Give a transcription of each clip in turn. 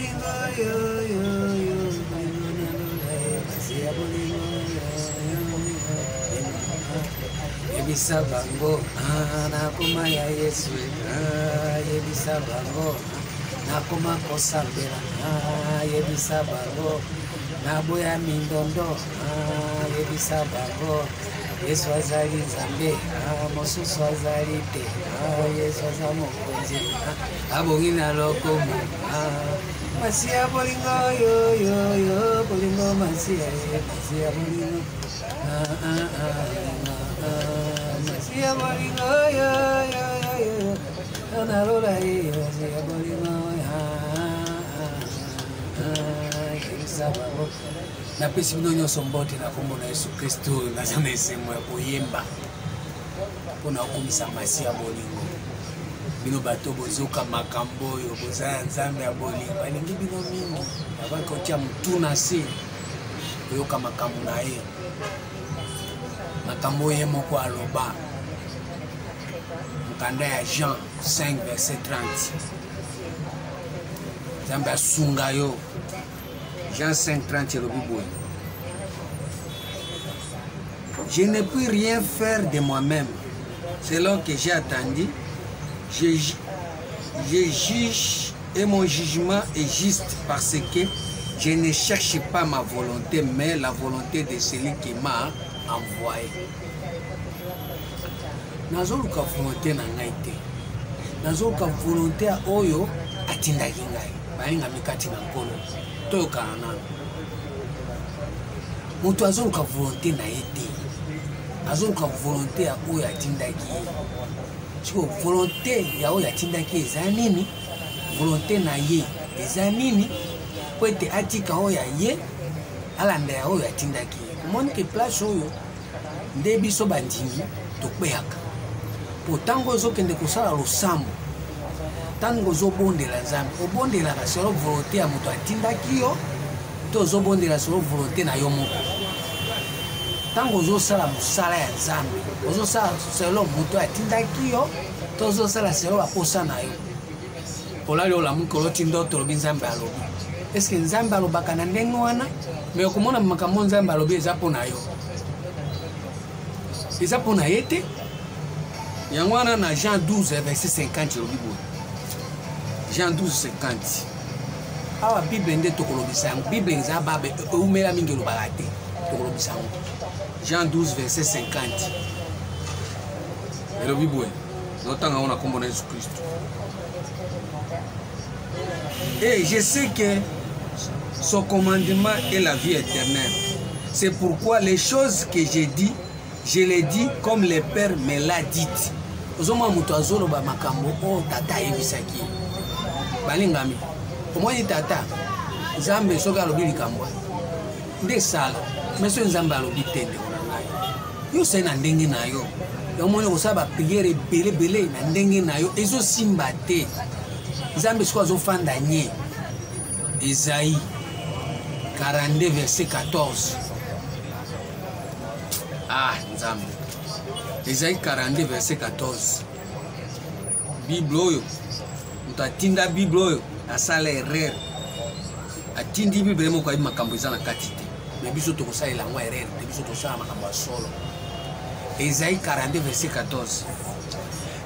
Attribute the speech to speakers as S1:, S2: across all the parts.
S1: bolingo yo yo yo Masia bolingo Yebisa bango nakoma ya Yesu yebisa bango nakoma kosambela yebisa bango naboya mindondo yebisa bango Yesu azali Nzambe mosusu azali te Yesu aza mokonzi abongi na lokomo Masia bolingo yo yo yo bolingo Masia bolingo Masia bolingo yo yo yo narola yo Masia bolingo na pesi bino nyonso mbote na kombo na Yesu Kristo naza na esengo ya koyemba mpona okomisa Masia bolingo bino bato bozoka makambo oyo boza ya Nzambe ya bolingo alingi bino mingi avaki otia mutu na se oyoka makambo na ye makambo ye moko aloba mokanda ya Jean 5 verset 30 Nzambe asunga yo Jean 5:30 le Bible. Je ne puis rien faire de moi-même. Selon que j'ai attendu, je juge et mon jugement est juste parce que je ne cherche pas ma volonté, mais la volonté de celui qui m'a envoyé. Nazoluka volonté na ngai te. Nazoluka volonté a oyo atindaki ngai. Bainga mikati na nkolo. Toyoka na moto azoluka volonté na ye te azoluka volonté ya oyo atindaki siko volonté ya oyo atindaki eza nini volonté na ye eza nini po ete atika oyo ye alanda ya oyo atindaki omoni ke place oyo nde biso bandimi tokpeyaka po ntango ozokende kosala losambo tango ozobondela Nzambe obondelaka solo volonté ya moto atindaki yo to ozobondela solo volonté na yo moko tango ozosala mosala ya Nzambe ozosala solo moto atindaki yo to ozosala solo baposa na yo olali olamuki oloti ndoto olobi Nzambe alobi eske Nzambe alobaka na ndenge wana me okomona makambo Nzambe alobi eza mpo na yo eza mpo na ye te yango wana na Jean 12 verset 50 elobi boye Jean 12:50. Awa Bible nde tokolobisa yango. Bible eza babe eumela mingi lobaka te. Tokolobisa yango. Jean 12 verset 50. Elobi boye. Notanga ona kombo na Yesu Kristo. Et je sais que son commandement est la vie éternelle. C'est pourquoi les choses que j'ai dit, je les dis comme le Père me l'a dit. Ozoma mutu azoloba makambo o tata yebisaki. Balingami omoni tata Nzambe soka alobi likambo nde sala meso Nzambe alobi tende na ngai yo se na ndenge na yo omoni kosaba priere bele na ndenge na yo ezo simba te Nzambe soka azofanda nye Isaïe 42 verset 14 Nzambe Isaïe 42 verset 14 Bible oyo atinda Bible oyo asala erreur atindi Bible moko ayi makambo eza na kati te me biso tokosalela yango erreur te biso tosala makambo ya solo Isaïe 42 verset 14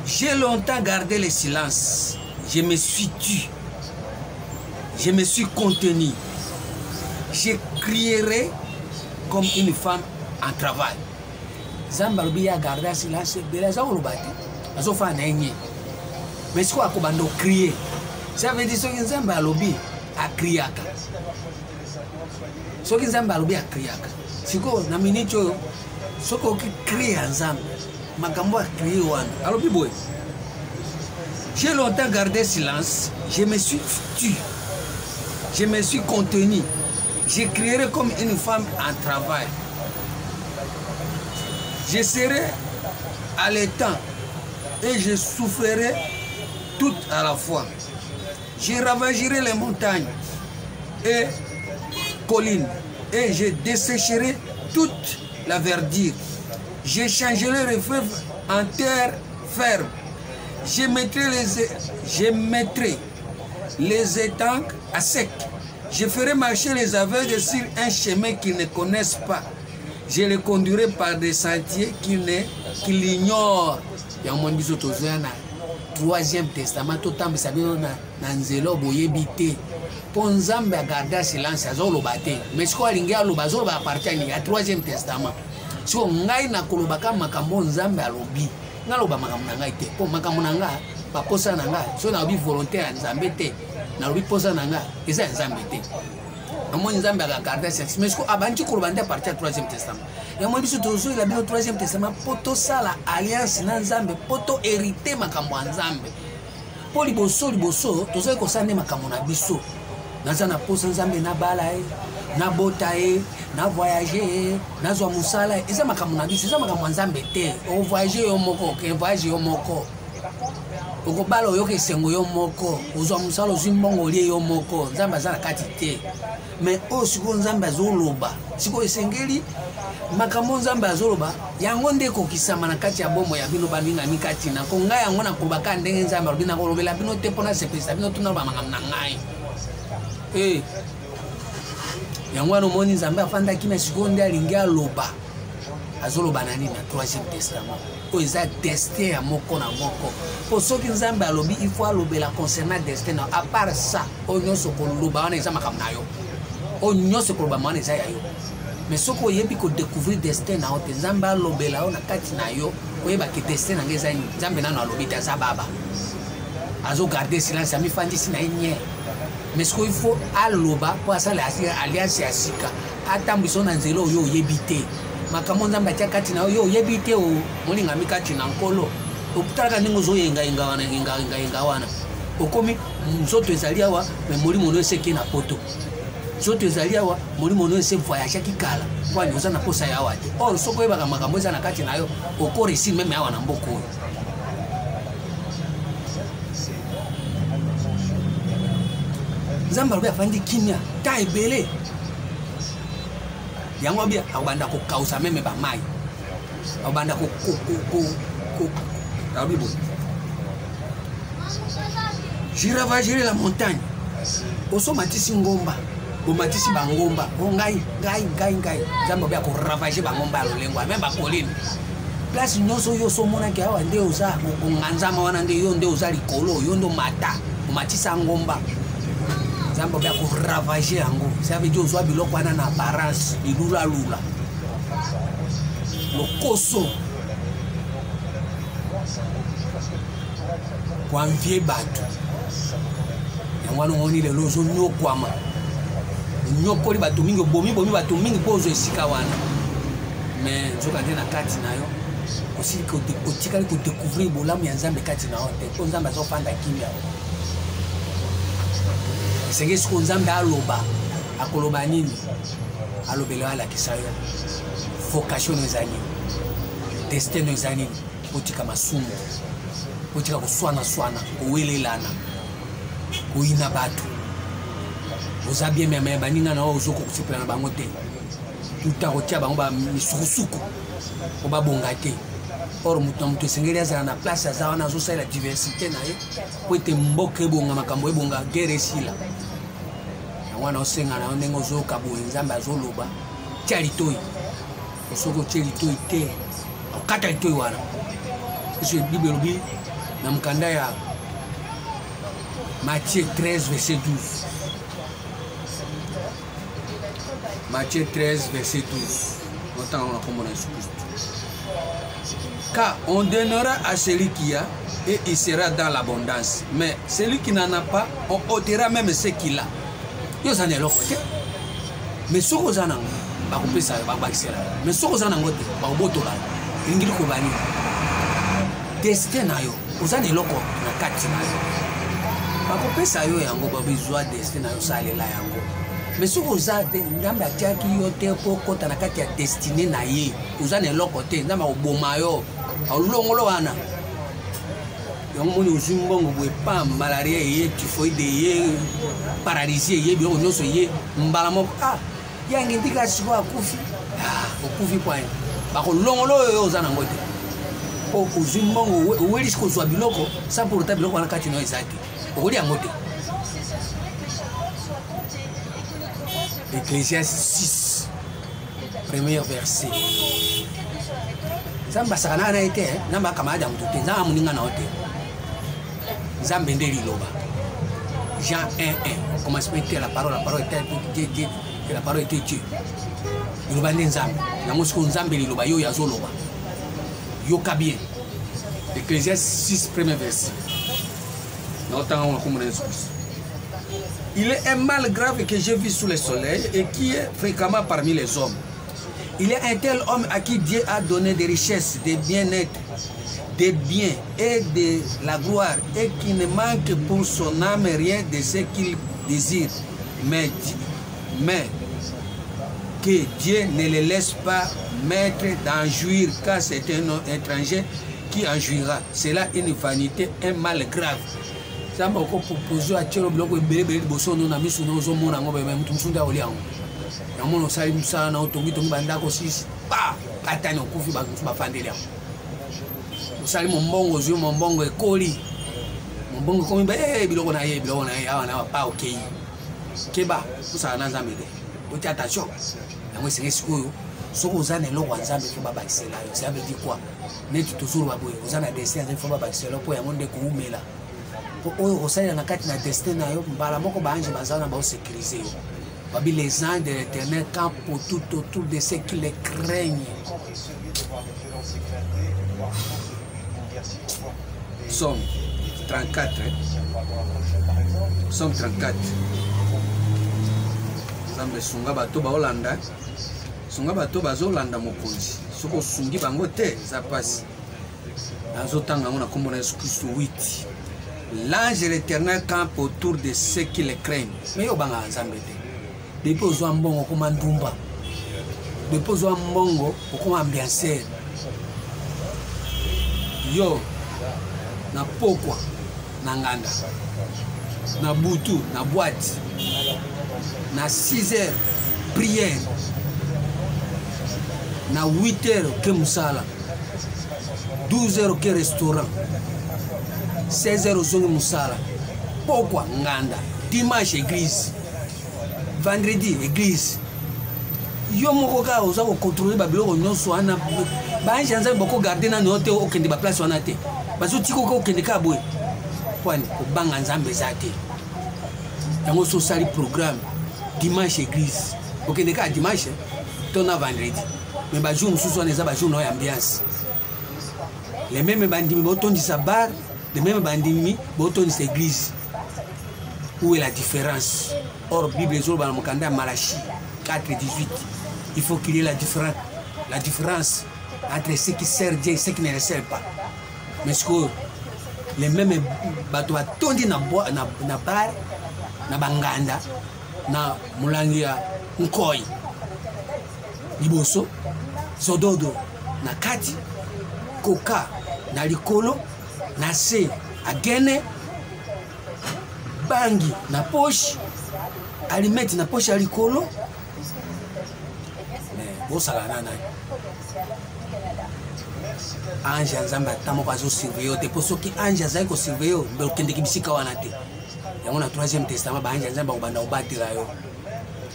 S1: J'ai longtemps gardé le silence je me suis tu je me suis contenu je crierai comme une femme en travail Nzambe alobi ya garder silence bela aza koloba te azofana na ye mais si quoi qu'on crier ça veut dire que Nzambe alobi akriaka soki Nzambe alobi akriaka siko na minute oyo soko ki crier Nzambe makambo akrier wana alobi boy j'ai longtemps gardé silence je me suis tu je me suis contenu je crierai comme une femme en travail je serai allaitant et je souffrirai tout à la fois. Je ravagerai les montagnes et collines et je dessécherai toute la verdure. Je changerai les fleuves en terre ferme. Je mettrai les étangs à sec. Je ferai marcher les aveugles sur un chemin qu'ils ne connaissent pas. Je les conduirai par des sentiers qu'ils ignorent. Il y a un monde qui est troisième testament, tout le temps, ça veut dire Nanzelo Boyebité. Ponzambe a gardé silence à Zolobate. Mais ce qu'on a dit, Zoloba appartient au troisième testament. Si on a une kolobaka makambo Nzambe à lobby, Naloba Makamanga était. Pour Makamunanga, pas posa nanga. Si on a eu volontaire Nzambe, na lobby posa nanga, et ça Nzambe. Amon Nzambe a gardé silence. Mais ce qu'on a banti kolobande appartient au troisième testament. Et moi, je suis il a bien au troisième testament. Poto ça la alliance Nzambe, poto hérité makambo Nzambe. Pour liboso, tout ça qu'on s'en est makambo na biso. Naza na posa Nzambe na balae, na botae, na voyager, na zwa musala, eza makambo na biso, eza makambo Nzambe te. O voyager yo moko, ke voyage yo moko. Oko bala yo ke sengo yo moko, ozwa musala ozwi mbongo lie yo moko, Nzambe aza na kati te. Mais o siko Nzambe azoloba, siko esengeli makambo Nzambe azoloba, yango nde kokisama na kati ya bomo ya bino baninga mikati na konga yango na kubaka ndenge Nzambe alobina kolobela bino te pona sepesa bino tuna ba makambo na ngai. Eh, yango wana omoni Nzambe afandaki na sikondi alingi aloba azoloba nani na troisième testament oyo eza destin ya moko na moko po soki Nzambe alobi il faut alobela concernant destin na à part ça oyo nyonso koloba wana eza makambo na yo oyo nyonso koloba wana eza ya yo mais soki oyebi kodécouvrir destin na yo te Nzambe alobela yo na kati na yo oyebaki destin na ngai eza nini Nzambe nano alobi te aza baba azogarde silence amifandisi na ye nye. Mais ce qu'il faut aloba pour ça l'alliance ya sika atambiso na nzelo yo yebite makambo Nzambe atia kati na yo yebite o molinga mikati na nkolo okutaka ningo zo yenga wana okomi nzoto ezali awa mais molimo no eseki na poto nzoto ezali awa molimo no ese voyage kikala kwani oza na posa ya awa te or soko yebaka makambo eza na kati na yo okore si meme awa na mboko oyo. Nzambe alobia fandi kimia ta ebele yango bia abanda ko kausa meme ba mai abanda ko tabibo jira va gérer la montagne oso matisi ngomba bo matisi bangomba ngai Nzambe bia ko ravager bangomba lolengwa même ba colline place nyonso yo so mona ke awa nde oza ko nganzama wana nde yo nde oza likolo yo ndo mata matisa ngomba Nzambe bia ko ravager yango ça veut dire ozwa biloko wana na apparence lula lokoso kwa mvie bato yango wana ngoni lelo ozo nyokwama nyokoli bato mingi bomi bato mingi pozo esika wana mais nzoka nde na kati na yo aussi otikali kodécouvrir bolamu ya Nzambe kati na yo te po Nzambe azofanda kimia senge siko Nzambe aloba akoloba nini alobela alakisa yo vocation eza nini destin eza nini potika masumu potika koswana kowelelana koyina bato oza bien meme baninga na oyo ozoko kosepela na bango te tuta kotia bango bamisukusuku po babonga te or moto esengeli azala na place aza wana azosalela diversité na ye po ete mboka ebonga makambo ebonga guerre esila yango wana osenga na yo ndenge ozoyoka boye Nzambe azoloba tia litoi soki otie litoi te okata litoi wana eso Bible elobi na mokanda ya Matthieu 13 verset 12 Matthieu 13 verset 12 autant on a comme on a car on donnera à celui qui a et il sera dans l'abondance. Mais celui qui n'en a pas, on ôtera même ce qu'il a. Yo zane lokote. Mais ce que zana, ba kopesa ba bakisela. Mais ce que zana ngote, ba botola. Ingili ko bani. Destin na yo, uzane loko na kati na yo. Ba kopesa yo yango ba bizwa destin na yo salela yango. Mais ce que zate Nzambe atiaki yo te po kota na kati ya destiné na ye. Uzane lokote, Nzambe oboma yo. Olongolo wana yango moni ozwi mbongo boye pa malaria eye typhoïde eye paralysie eye biloko nyonso eye mbala moko yangi ndika siko akufi okufi point bakolongolo oyo oza nango te po ozwi mbongo oweli siko ozwa biloko sa pourtant biloko wana kati na yo eza te okoli yango te Ecclésiaste 6, premier verset. Zamba sakana na été, namba kamada mutute, zamba muninga na ote. Zamba ndeli loba. Jean 1:1. On commence par dire la parole était Dieu, et la parole était Dieu. Loba nzambe. Na mosiko nzambe loba yo yazo loba. Yo kabien. Ecclésiaste 6, premier verset. Il est un mal grave que j'ai vu sous le soleil et qui est fréquemment parmi les hommes. Il est un tel homme à qui Dieu a donné des richesses, des bien-être, des biens et de la gloire, et qui ne manque pour son âme rien de ce qu'il désire. Mais que Dieu ne le laisse pas mettre d'en jouir, car c'est un étranger qui en jouira. C'est là une vanité, un mal grave. Ça m'a proposé à Tchelo Blanco et Bébé Bosson, nous avons mis sur nos hommes, nous avons mis sur nos hommes. Nous avons mis sur nos hommes, nous avons mis sur nos hommes. Sali mombongo zio mombongo ekoli mombongo komi ba biloko na ye awa na pa okay keba kusala na nzambe de oti attention yango esenge sikoyo soko ozana eloko ya nzambe fo babakisela yo ça veut dire quoi neti toujours baboye ozana destin fo babakisela po yango nde koumela po oyo osalela na kati na destin na yo mbala moko baange bazala na baosécuriser yo babi les anges de l'éternel campent tout autour de ceux qui les craignent. Somme 34. Somme 34. Zambe sunga bato ba Holanda. Sunga bato ba Holanda mokonzi. Soko sungi bango te za passe. Azotanga ngona kombo na Yesu Christ 8. L'ange de l'éternel campe autour de ceux qui le craignent. Mais yo banga nzambe te. Depuis ozwa mbongo koma ndumba. Depuis ozwa mbongo okoma ambianceur. Yo na pokwa na nganda na butu na boîte na 6 heures prière na 8 heures ke musala 12 heures ke restaurant 16 heures zongi musala pokwa nganda dimanche église vendredi église yo moko ka oza ko contrôler ba biloko nyonso ana ba njanza boko garder na note okende ba place wana te bazo tiko ko okende ka boye kwani ko banga nzambe zate yango so sali programme dimanche église okende ka dimanche tona vendredi mais ba jour mususu wana za ba jour no ambiance les mêmes bandimi botondi sa bar les mêmes bandimi botondi sa église. Où est la différence? Or Bible est dans Mokanda Malachi 4:18. Il faut qu'il y ait la différence entre ceux qui servent Dieu et ceux qui ne le servent pas. Mais ce que les mêmes bateaux tondi na bar, na banganda, na mulangia nkoi, liboso, zododo, na kati, coca, na likolo, na se, agene, bangi, na poche, alimeti na poche ya likolo. Ange nzamba tamo kwa zo surveiller te poso ki ange azai ko surveiller be okende ki bisika wana te yango na 3e testament ba ange nzamba ko banda obatira yo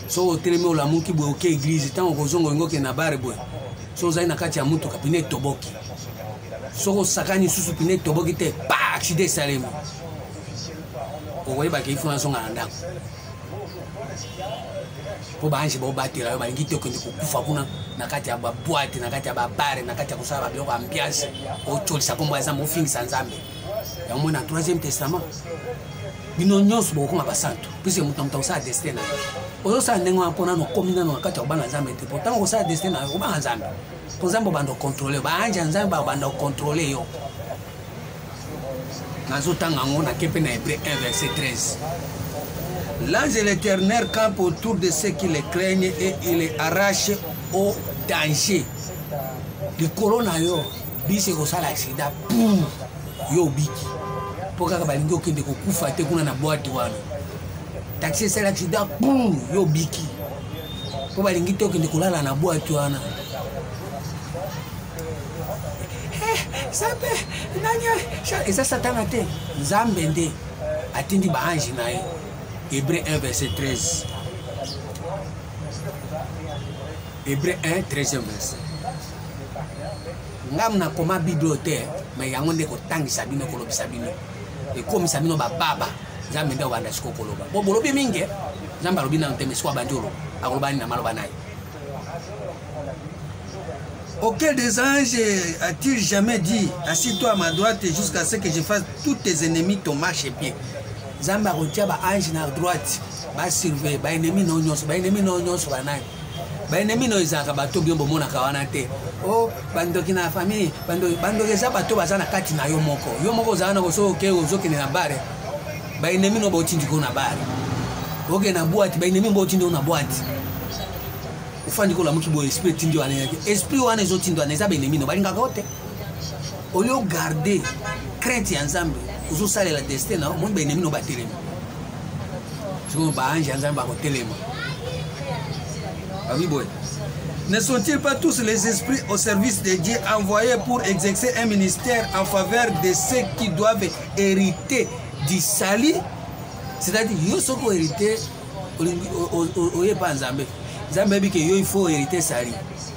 S1: so telemi ola muki bo ke église tango ko zongo ngo ke na bare boy so zai na kati ya mutu kapine toboki so ko sakani susu pine toboki te pa accident salemo o weba ke ifuna zonga ndako po banji bo batira yo balingi te okende kokufa kuna na kati ya boîte na kati ya bare na kati ya kusala biloko ambiance o tolisa kombo nzambe o fingisa nzambe ya mona 3e testament bino nyonso bo koma basantu puisque mutamta osala destin na yo ozo ndenge wana mpona no komina no kati ya kobanga nzambe te pourtant osala destin na yo obanga nzambe po nzambe obanda ocontrôle baanja nzambe obanda ocontrôle yo nazotanga yango na kepe na Hébreux 1:13. L'ange de l'Éternel campe autour de ceux qui les craignent et il les arrache au danger. Le corona yo, bise ko sala accident, boum, yo biki. Poka ka balingo kende ko kufa te kuna na boîte wana. Taxi sala accident, boum, yo biki. Po balingi te kende ko lala na boîte wana. Sabe, nanya, eza satana te. Nzambe nde atindi ba ange na ye. Hébreux 1:13. Hébreu 1, 13e verset. Ngam na koma bibliothèque, mais yango ndeko tangisa bino kolobisa bino. Et comme ça bino ba baba, nzambe nda wanda siko koloba. Bo bolobi mingi, nzambe alobi na nteme siko banjolo, akoloba ni na maloba nayi.
S2: Auquel des anges a-t-il jamais dit, assis-toi à ma droite jusqu'à ce que je fasse tous tes ennemis ton marchepied?
S1: Nzambe akotia ba ange na droite, ba surveiller, ba ennemi no nyonso, ba ennemi no nyonso ba nayi. Ba ennemi no izaka bato bien bomona kawana te. Oh, bandoki na famille, bandoki eza bato baza na kati na yo moko. Yo moko za na koso ke ozokene na bare. Ba ennemi no botindi ko na bare. Oke na boîte, ba ennemi botindi na boîte. Ufandi ko la muki bo esprit tindi wana yake. Esprit wana ezotindi wana eza ba ennemi no balinga kote. Olio garder crainte ya Nzambe, uzo sale la destin na mo ba ennemi no batelema. Siko ba ange ya Nzambe akotelema.
S2: Ah oui, boy. Ne sont-ils pas tous les esprits au service de Dieu envoyés pour exercer un ministère en faveur de ceux qui doivent hériter du salut? C'est-à-dire, yo soko hériter, oye pas Nzambe. Nzambe bi que yo il faut hériter salut.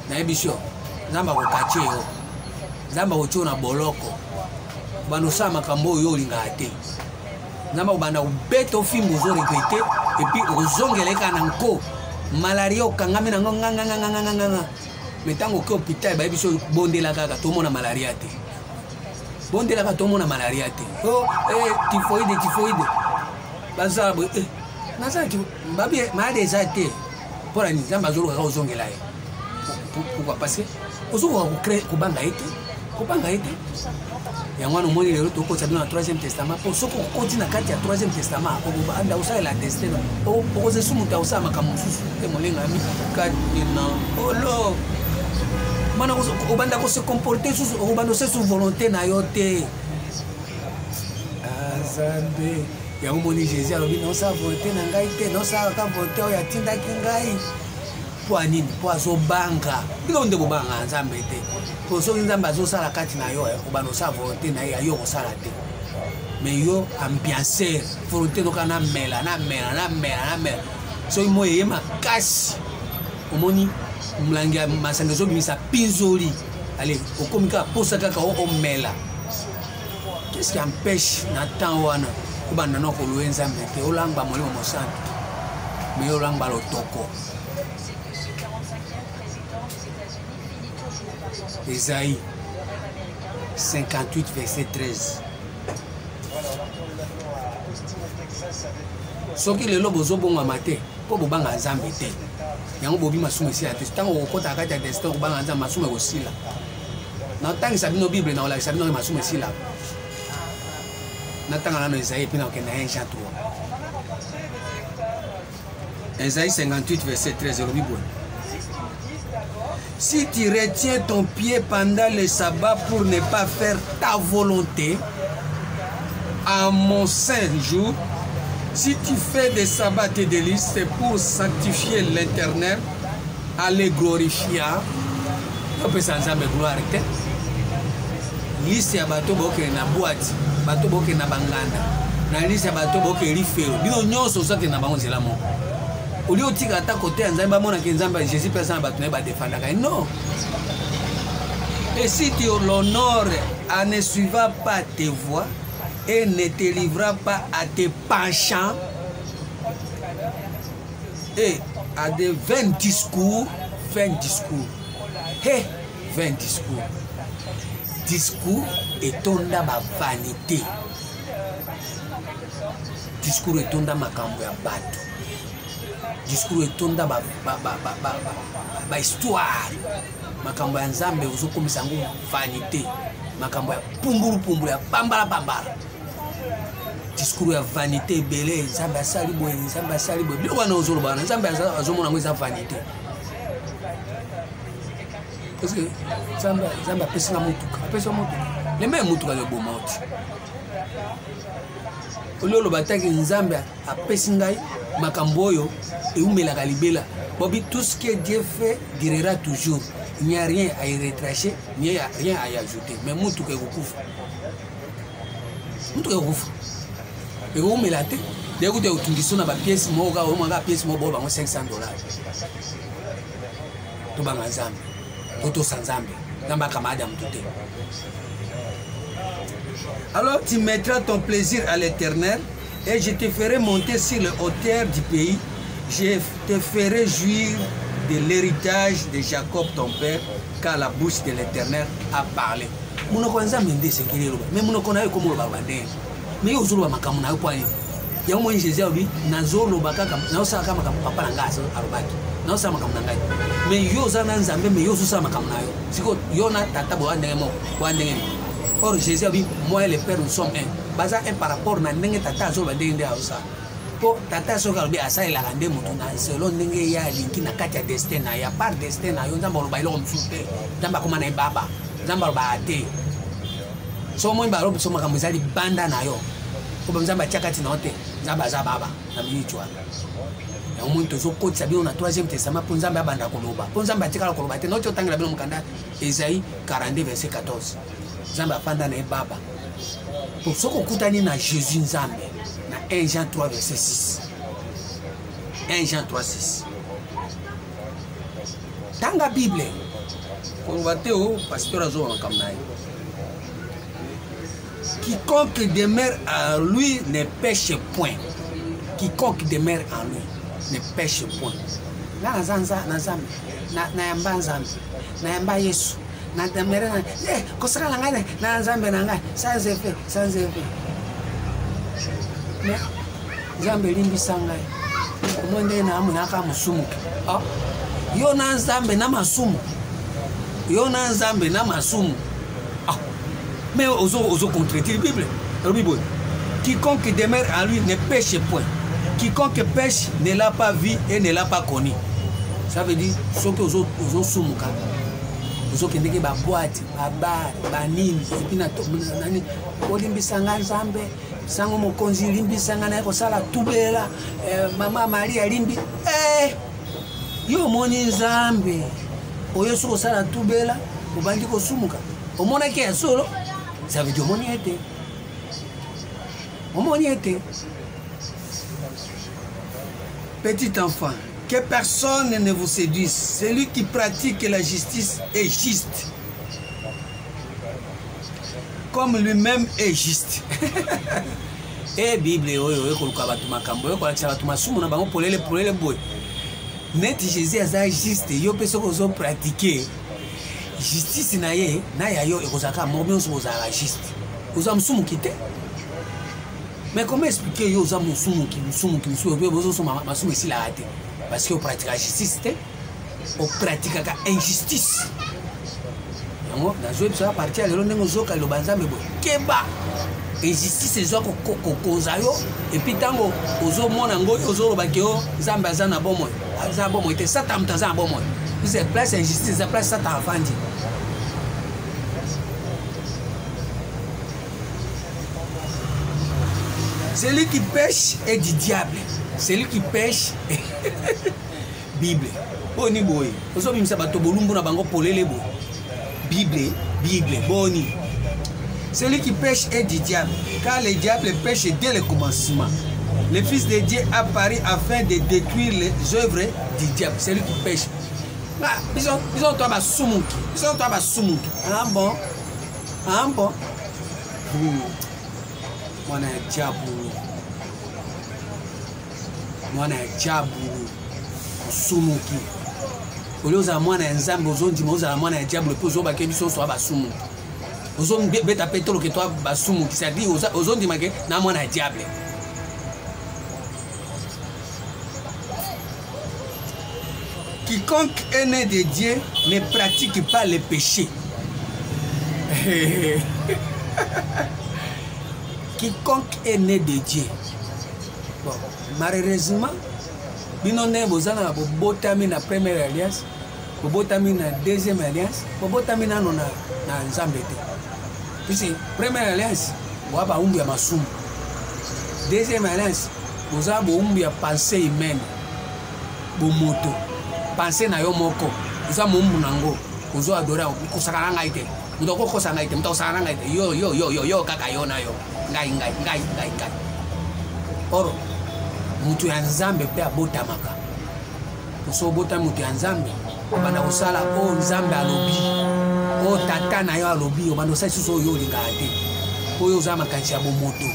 S2: Na ebisho, Nzamba ko kache yo. Nzamba ko chona boloko. Bano sama kambo yo lingate. Nzamba ko bana ubeto fimbo zo regretter et puis ozongeleka na nko. Malaria okangami na nganga metango ke hôpital ba biso bondela kaka to mona malaria te bondela ka to mona malaria te oh typhoïde baza naza ki babi malade zate pour ani Nzamba zolo ka ozongela ye pourquoi parce que ozuko ko créer ko banga ete yango no moni lelo to ko sabina na 3e testament pour soko ko dina kati ya 3e testament ko anda usala la destin o ko se sumu ta usama kama mususu e molenga mi kati na olo mana ko banda ko se comporter sous ko banda se sous volonté na yote azambe yango moni Jésus alobi non sa volonté na ngai te non sa ka volonté o ya tinda kingai po anini po azobanga biko nde bobanga Nzambe te po so Nzambe azosala kati na yo obano sa volonté na yo kosala te mais yo ambiancer volonté no kana mela so mo ye makasi omoni mlangi masanga zo bimisa pinzoli allez okomika posa kaka o mela qu'est-ce qui empêche na temps wana kubanda no ko Nzambe te olanga molimo mosantu mais olanga lotoko. Ésaïe 58 verset 13. Soki lelo bozobonga mate po bobanga Nzambe te. Yango bobi masumu esi ate. Tango okota kati ya destin kobanga Nzambe masumu ekosila. Na tangisa bino Bible na olakisa bino masumu esila. Na tanga nano Ésaïe pina okenda 1 Jean 3. Ésaïe 58 verset 13 elobi boye. Si tu retiens ton pied pendant le sabbat pour ne pas faire ta volonté, à mon saint jour, si tu fais des sabbats tes délices, c'est pour sanctifier l'Éternel, à le glorifier. On peut s'en jamais gloire. Liste ya bato boke na boîte, bato boke na banganda. Na liste ya bato boke rifero. Bino nyonso soki na bango zela mo. Au lieu de tika ta côté Nzamba mona ke Nzamba Jésus personne ba tune ba défendre non. Et si tu l'honores en ne suivant pas tes voies et ne te livrant pas à tes penchants et à des vains discours, et 20 discours. Discours et tonda ba vanité. Discours et tonda makambo ya bato. Discours et tonda ba histoire. Makambo ya Nzambe uzokomisa ngo vanité. Makambo ya pumburu ya bambala. Discours ya vanité belé Nzambe asali boye. Bilo wana ozolo bana Nzambe azomona ngo eza vanité. Parce que Nzambe apesi na mutuka. Le même mutuka le bon mot. Ololo bataki Nzambe apesi ngai makambo oyo eumelaka libela. Bobi tout ce que Dieu fait durera toujours. Il n'y a rien à y retracher, il n'y a rien à y ajouter. Mais mutuka ekokufa. Eumela te. Dès que tu tungiso na ba pièce mo ka o manga pièce mo bo bango $500.
S1: tobanga nzambe totosa nzambe nzambe akamada mutu te.
S2: Alors tu mettras ton plaisir à l'Éternel et je te ferai monter sur les hauteurs du pays. Je te ferai jouir de l'héritage de Jacob ton père, car la bouche de l'Éternel a parlé.
S1: Munoko nzambe nde sekeli loba mais munoko na yo komo loba bande mais yo zoloba makamu na yo point ya mo Jésus obi nazoloba kaka na osaka kama papa na ngasa arobaki na osaka makamu na ngai mais yo za na nzambe mais yo osaka makamu na yo siko yo na tata bo ndenge mo bo ndenge. Or Jésus obi moi et le père nous sommes un baza un par rapport na ndenge tata zoloba ndenge nde aosa po tata soka obi asai la ngande mutu na selon ndenge ya linki na kati ya destin na ya par destin na yo nzambe loba iloko mfute nzambe koma na baba nzamba ba ate so mo ba robo so makambo ezali banda na yo ko ba nzamba chakati na ote nzamba za baba na michwa ya omuntu zo kotsa bi na 3e testament po nzamba banda koloba po nzamba tikala koloba te no cho tangela bino mukanda Esaïe 42 verset 14 nzamba banda na baba po soko kutani na Jésus nzambe na 1 Jean 3 verset 6 1 Jean 3 6 tanga Bible quiconque demeure en lui ne pêche point. Quiconque demeure en lui ne pêche point. Na yamba nzambe na yamba Yesu na demeure kosaka la ngai na nzambe na ngai sans effet mais nzambe limbisa ngai omonde na amuna ka musumu ah yo na nzambe na masumu yo na nzambe na masumu ah mais ozo contredire la Bible. La Bible. Quiconque demeure en lui ne pêche point. Quiconque pêche ne l'a pas vu et ne l'a pas connu. Ça veut dire ceux qui ozo sumuka ozo kendeke ba boîte ba bar ba nini et puis na nani olimbisa nzambe sango mokonzi limbisa ngana ko sala tubela mama Maria limbi yo moni nzambe oyo soko sala tubela obandi ko sumuka omona ke solo ça veut dire omoni été petit enfant que personne ne vous séduise. Celui qui pratique la justice est juste comme lui-même est juste. Et Bible oyo ekoluka batu makambo ekolakisa batu masumu na bango polele boy net Jésus aza juste yo pe soko zo pratiquer justice na ye na ya yo ekozaka mobion so za juste oza musumu kite. Mais comment expliquer yo oza musumu ki pe bozo so masumu si la ate parce que on pratique la justice on pratique la injustice. Yango na zo episode partir lelo ndenge zoka lo banzambe boy keba injustice zo ko konzayo et puis tango ozo mona ngo ozo ba ke o zamba za na bomo za bomo te satan mtaza bomo c'est place injustice c'est place satan afandi. Celui qui pêche est du diable. Celui qui pêche Bible. Boni boy. Ozo bimisa bato bolumbu na bango polele boy. Bible boni. Celui qui pêche est du diable, car le diable pêche dès le commencement. Le Fils de Dieu apparaît afin de détruire les œuvres du diable. Celui qui pêche. Ah, bisons toi ba sumuki. Ah bon. Mwana diabulu sumuki. Olioza mwana nzambe ozondima oza mwana diabulu pe ozoba ke biso so ba sumuki. Ozombe beta pétrole que toi ba sumuki, c'est-à-dire ozondima ke na mwana diable. Quiconque est né de Dieu ne pratique pas le péché. Quiconque est né de Dieu. Bon, malheureusement, binonne bozana botami na première alliance, botami na deuxième alliance, botami na nzambe te. Puisque première alliance, boaba umbi ya masumu. Deuxième alliance, boza bo umbi ya pensée humaine. Bo moto. Pensée na yo moko. Boza mo umbu nango. Bozo adorer ko sakana ngai te. Ndoko ko sakana ngai te, mto sakana ngai te. Yo kaka yo na yo. Ngai. Oro mutu ya nzambe pe abotamaka. So bota mutu ya nzambe obanda kosala oyo nzambe alobi oyo tata na yo alobi obanda kosala lisusu oyo olingaka te oyo oza makanisi ya bomoto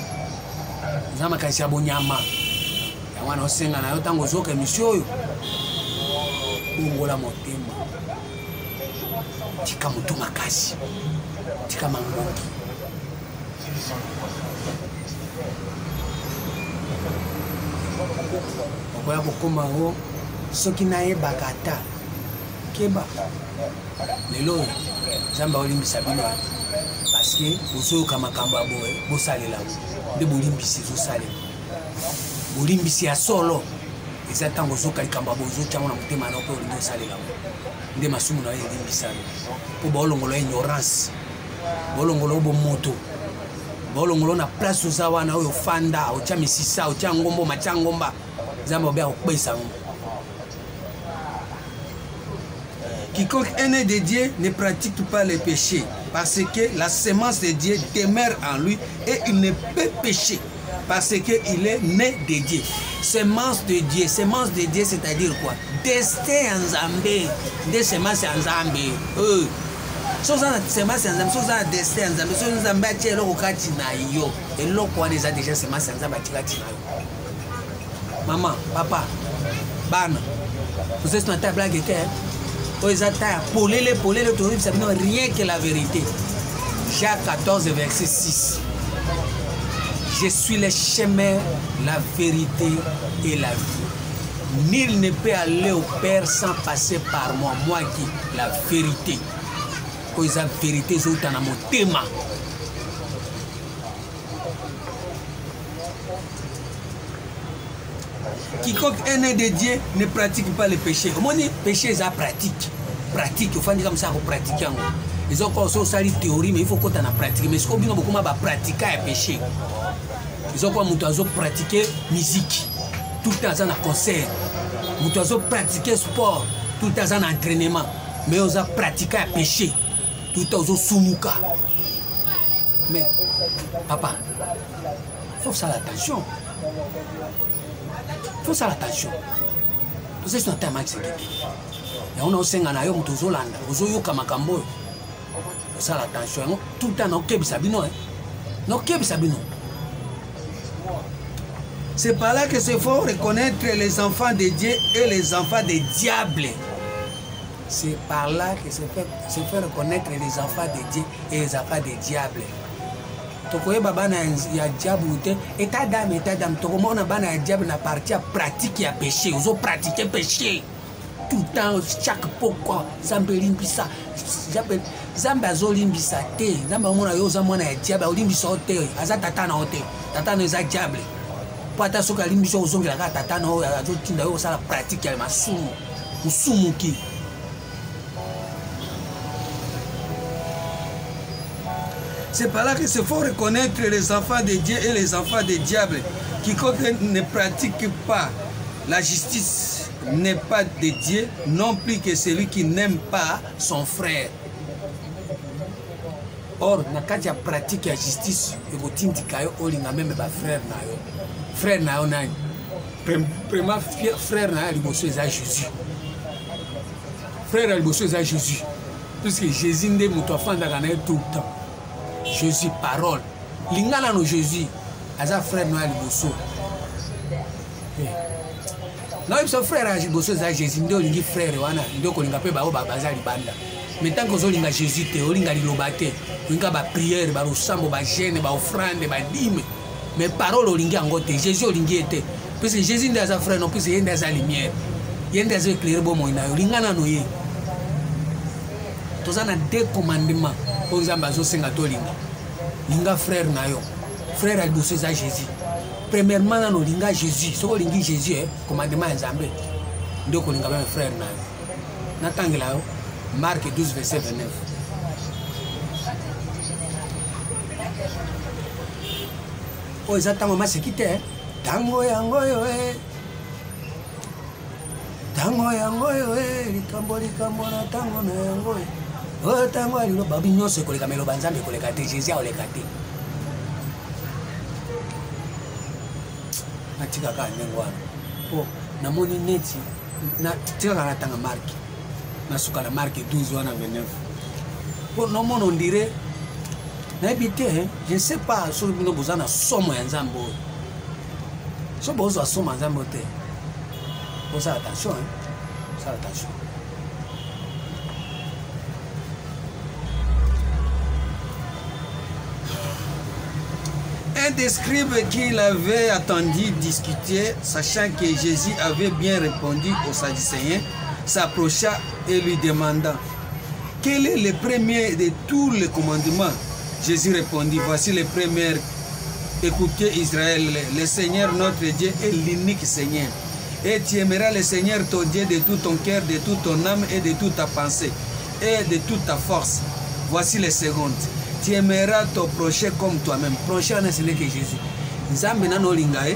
S1: oza makanisi ya bonyama yango wana osenga na yo ntango ozoka emission oyo bongola motema tika motu makasi tika mangongi okoya kokoma o soki nayebaka ata keba lelo oyo nzambe aolimbisa bino parceke ozoyoka makambo ya boye bosalela nde bolimbisi ezosalela bolimbisi ya solo eza ntango ozoka likambo ya boye ozotyango na motema na mpe olingi osalela nde masumu na yo elimbisana mpo baolongola ignorance baolongola bomoto baolongola na place oza wana oyo ofanda otya misisa otya ngomba matya ngomba nzambe obeya kokpesa yango.
S2: Quiconque est né de Dieu ne pratique pas les péchés, parce que la sémence de Dieu demeure en lui et il ne peut pécher, parce qu'il est né de Dieu. Sémence de Dieu, c'est-à-dire quoi? Destin en Zambé, des sémences en Zambé. So ça sémence en Zambé, so ça destin en Zambé, so Zambé a tiré le rokati na yo, et l'eau quoi déjà sémence en Zambé a tiré na yo. Maman, papa, bana, vous êtes sur la table à guetter. Rien que la vérité. Jacques 14, verset 6. Je suis le chemin, la vérité et la vie. Nul ne peut aller au Père sans passer par moi. Moi qui, la vérité. La vérité, c'est dans mon thème. Quiconque est né de Dieu ne pratique pas le péché.
S1: Comment dire péché, c'est pratique. Pratique, il faut dire comme ça, on pratique. Ils ont encore ça, théorie, mais il faut qu'on ait pratique. Mais ce qu'on dit, beaucoup de pratiquer le péché. Ils ont encore pratiquer musique. Tout le temps, dans un concert. Ils ont pratiquer sport. Tout le temps, dans un entraînement. Mais ils ont pratiqué le péché. Tout le temps, ils ont soumuka. Mais, papa, il faut faire attention. Il faut faire attention. Tout ça, c'est un thème qui on a aussi un ayo mutozolanda ozoyoka makambo ça l'attention tout le temps nokebisa bino nokebisa bino.
S2: C'est par là que se faut reconnaître les enfants de Dieu et les enfants des diables.
S1: C'est par là que se fait reconnaître les enfants de Dieu et les enfants des diables. Tokoye bana ya diable te état d'âme tokomona bana ya diable na partie pratique ya péché ozo pratiquer péché tout le temps chaque pourquoi Zambe limbisa Zambe azolimbisa te Zambe mona yo zamona ya diable olimbisa te aza tata na hote tata na za diable po ata soka limbisa ozongela ka tata na yo azotinda yo sala pratique ya masumu musumuki.
S2: C'est par là que se faut reconnaître les enfants de Dieu et les enfants des diables. Quiconque ne pratique pas la justice n'est pas de Dieu, non plus que celui qui n'aime pas son frère.
S1: Or, nakati ya pratique ya justice, ekotindika yo olinga même ba frère na yo. Frère na yo nani? Premier frère na yo liboso eza Jésus. Frère ya liboso eza Jésus. Puisque Jésus nde moto afandaka na yo tout le temps. Jésus parole. Lingana no Jésus. Aza frère na yo liboso. Non, il son frère a Jésus, ndio lingi frère wana ndio kolinga pe bao baza libanda. Mais tant que zolinga Jésus te olinga lilobate, olinga ba prière, ba rosambo, ba jeûne, ba offrande, ba dîme. Mais parole olingi angote, Jésus olingi ete. Parce que Jésus ndio sa frère non plus yende sa lumière. Yende sa éclairer bo moina olinga na no ye. Tozana deux commandements pour Nzamba zo senga to linga. Linga frère na yo. Frère a liboso za Jésus. Premièrement, dans le langage Jésus, ce qu'on dit Jésus, commandement Nzambe, nous avons un frère. Natangela, Marc 12, verset 29. Oh, exactement, ma séquité. Tango yango yoe. Tango yango yoe. Likambo na tango na yango. Oh, tango alilo babinyo se koleka melo banzambe koleka te Jésus a olekate. Tika ka ndengwana po namoni neti na tika kana tanga marki nasuka la marque 12 wana 29 pour non mon on dirait n'habité hein je ne sais pas sur le besoin na somo ya nzambo so bozo somo nzambo te faut faire attention hein ça attention. Un des scribes qui l'avait attendu discuter, sachant que Jésus avait bien répondu aux Sadducéens, s'approcha et lui demanda: quel est le premier de tous les commandements? Jésus répondit: voici les premiers. Écoutez Israël, le Seigneur notre Dieu est l'unique Seigneur. Et tu aimeras le Seigneur ton Dieu de tout ton cœur, de toute ton âme et de toute ta pensée et de toute ta force. Voici les secondes. Tu aimeras ton prochain comme toi-même. Prochain, ce n'est que Jésus. Nzambe na no lingae.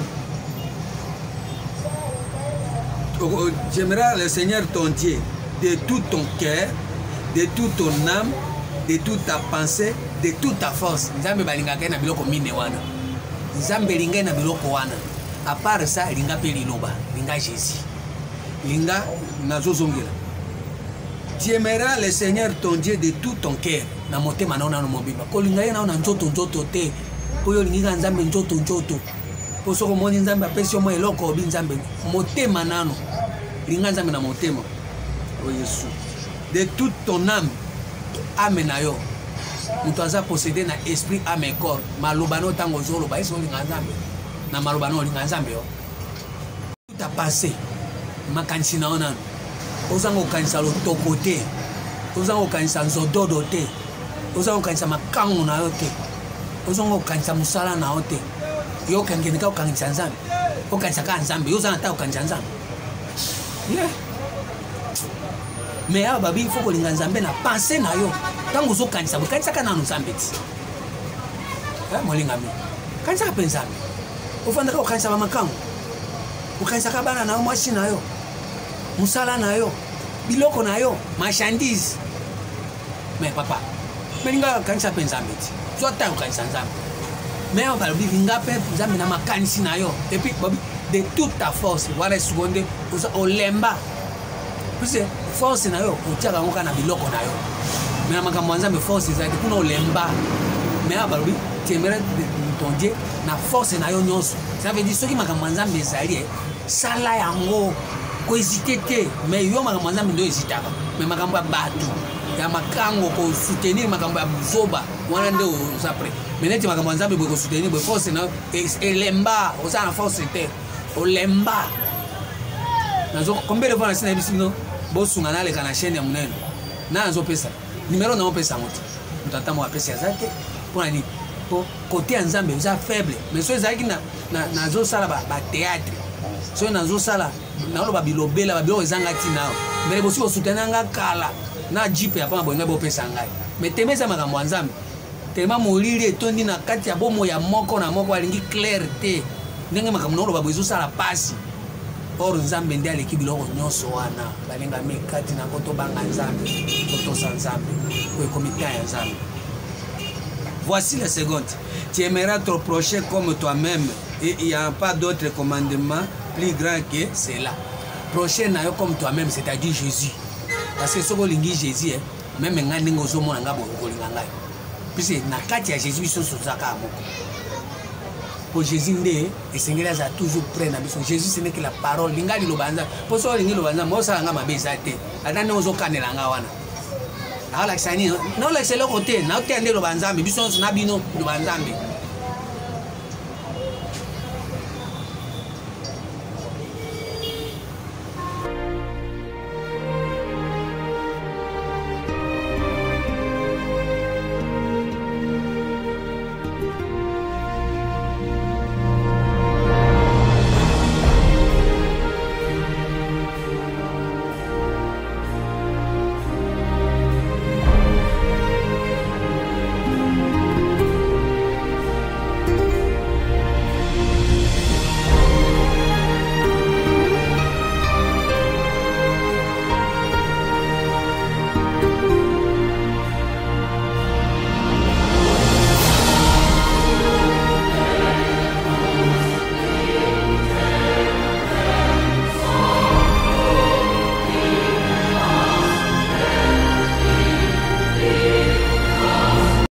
S1: Tu aimeras le Seigneur ton Dieu de tout ton cœur, de toute ton âme, de toute ta pensée, de toute ta force. Nzambe balingaka na biloko mine wana. Nzambe linga na biloko wana. À part ça, linga pe liloba, linga Jésus. Linga nazozongela. Tu aimeras le Seigneur ton Dieu de tout ton cœur. Na motema na no mobimba. Ko linga ye na na nzoto te. Po yo linga nzambe nzoto. Po soko moni nzambe apesi mo eloko obi nzambe. Motema nano. Linga nzambe na motema. O Yesu. De toute ton âme. Âme na yo. Mutu aza possédé na esprit, âme et corps. Maloba no tango zolo ba eso linga nzambe. Na maloba no linga nzambe yo. Tout a passé. Makanisi na onano. Ozango kanisa lo tokote. Ozango kanisa nzododo te. Ozango kanisa makango na yo te. Ozango kanisa musala na yo te. Yo kangene ka kanisa nzambe. O kanisa ka nzambe. Yo zana ta kanisa nzambe. Yeah. Mais ya babi faut ko linga nzambe na penser na yo. Tango zo kanisa ka na nzambe ti. Ya molinga mi. Kanisa ka pensambe. Ofanda ka kanisa ba makango. O kanisa ka bana na yo mwashi na yo. Musala na yo, biloko na yo, marchandise. Mais papa, melinga kanisa pensambe ti. Zo ta kanisa nzambe. Mais on va lui vinga pe nzambe na makanisi na yo. Et puis babi de toute ta force, wala seconde o lemba. Puis force na yo, o tiaka ngoka na biloko na yo. Mais na makambo nzambe force za kuna o lemba. Mais babi tu aimerais ton Dieu na force na yo nyonso. Ça veut dire ce qui makambo nzambe ezali sala yango. Ko hésiter te, mais yo makambo nzambe ndo hésitaka. Mais makambo ya batu ya makango ko soutenir makambo ya buzoba wana nde osapre. Mais neti makambo nzambe bo ko soutenir bo force na elemba, oza na force te. Olemba. Nazo combien de fois na sina bisino bo sunga na le kana chaîne ya munene. Na nazo pesa. Numéro na opesa moto. Mutata mo apesa zate pona ni po côté nzambe oza faible, mais so ezaki na nazo sala ba théâtre. So nazo sala na lo babilobela babilo ezanga tina mbele bosi ko soutenanga kala na jipe ya pa bonga bo pesa ngai mais temeza makambo nzambe tema molili etondi na kati ya bomo ya moko na moko alingi clarté ndenge makambo na lo babozo sala pasi or nzambe ndi aleki biloko nyonso wana balenga mekati na koto banga nzambe koto sanzambe ko komité ya nzambe. Voici la seconde. Tu aimeras ton prochain comme toi-même et il n'y a pas d'autre commandement plus grand que cela. Prochain na yo comme toi-même, c'est-à-dire Jésus. Parce que ce que lingi Jésus, même nga ningo zo mona nga bo ko linga ngai. Puisque na kati ya Jésus biso sozaka moko. Pour Jésus ndé esengela za toujours près na biso. Jésus ce n'est que la parole linga li lobanza. Pour so lingi lobanza mo sala nga mabeza te. Adane ozo kanela nga wana. Ala kisani no la selo côté na otende lobanza biso na bino lobanza.